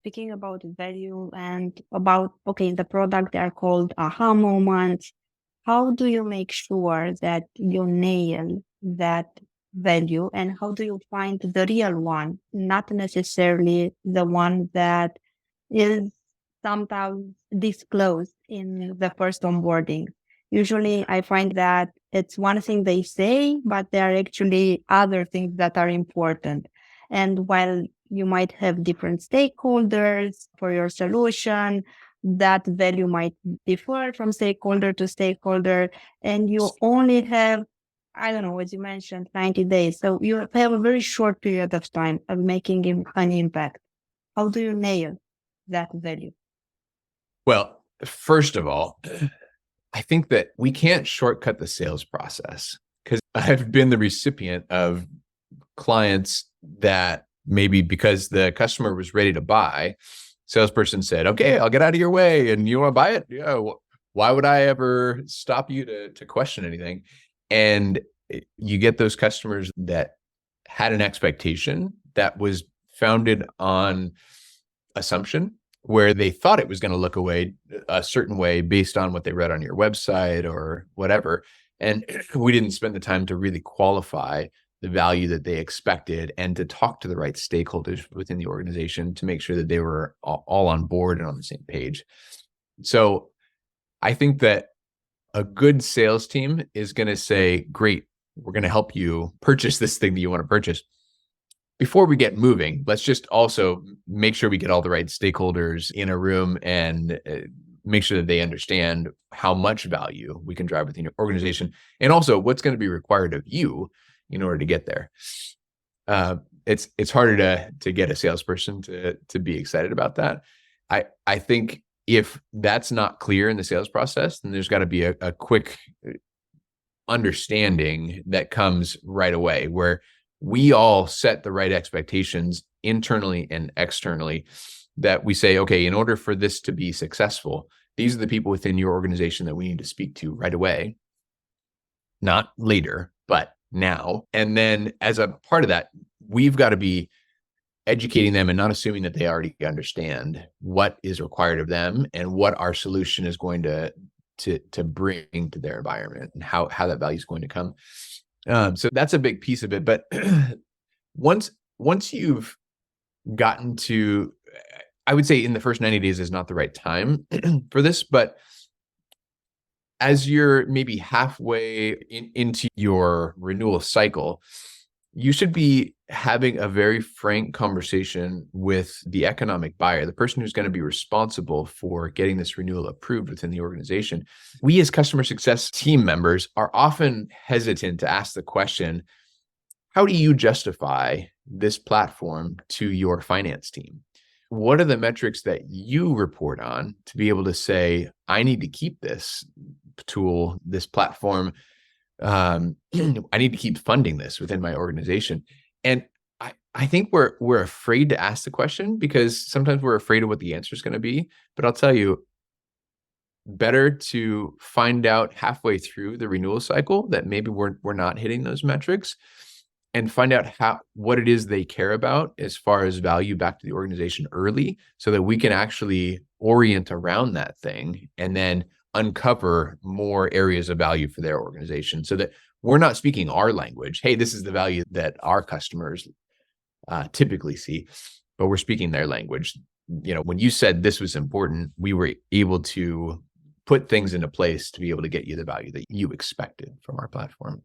speaking about value and about, okay, the product, they are called aha moments. How do you make sure that you nail that value, and how do you find the real one, not necessarily the one that is sometimes disclosed in the first onboarding? Usually, I find that it's one thing they say, but there are actually other things that are important. And while you might have different stakeholders for your solution, that value might differ from stakeholder to stakeholder, and you only have, I don't know, as you mentioned, 90 days. So you have a very short period of time of making an impact. How do you nail that value? Well, first of all, I think that we can't shortcut the sales process because I've been the recipient of clients that maybe because the customer was ready to buy, salesperson said, "Okay, I'll get out of your way, and you want to buy it? Yeah. Why would I ever stop you to question anything?" And you get those customers that had an expectation that was founded on assumption where they thought it was going to look a certain way based on what they read on your website or whatever. And we didn't spend the time to really qualify the value that they expected and to talk to the right stakeholders within the organization to make sure that they were all on board and on the same page. So I think that a good sales team is going to say, great, we're going to help you purchase this thing that you want to purchase. Before we get moving, let's just also make sure we get all the right stakeholders in a room and make sure that they understand how much value we can drive within your organization, and also what's going to be required of you in order to get there. It's harder to get a salesperson to be excited about that. I think if that's not clear in the sales process, then there's got to be a quick understanding that comes right away where we all set the right expectations internally and externally, that we say, okay, in order for this to be successful, these are the people within your organization that we need to speak to right away, not later, but now. And then as a part of that, we've got to be educating them and not assuming that they already understand what is required of them and what our solution is going to bring to their environment and how that value is going to come. So that's a big piece of it. But once you've gotten to, I would say in the first 90 days is not the right time for this, but as you're maybe halfway into your renewal cycle, you should be having a very frank conversation with the economic buyer, the person who's going to be responsible for getting this renewal approved within the organization. We as customer success team members are often hesitant to ask the question, how do you justify this platform to your finance team? What are the metrics that you report on to be able to say, I need to keep this tool, this platform, I need to keep funding this within my organization? And I think we're afraid to ask the question because sometimes we're afraid of what the answer is going to be. But I'll tell you, better to find out halfway through the renewal cycle that maybe we're not hitting those metrics, and find out what it is they care about as far as value back to the organization early, so that we can actually orient around that thing and then uncover more areas of value for their organization, so that we're not speaking our language. Hey, this is the value that our customers typically see, but we're speaking their language. When you said this was important, we were able to put things into place to be able to get you the value that you expected from our platform.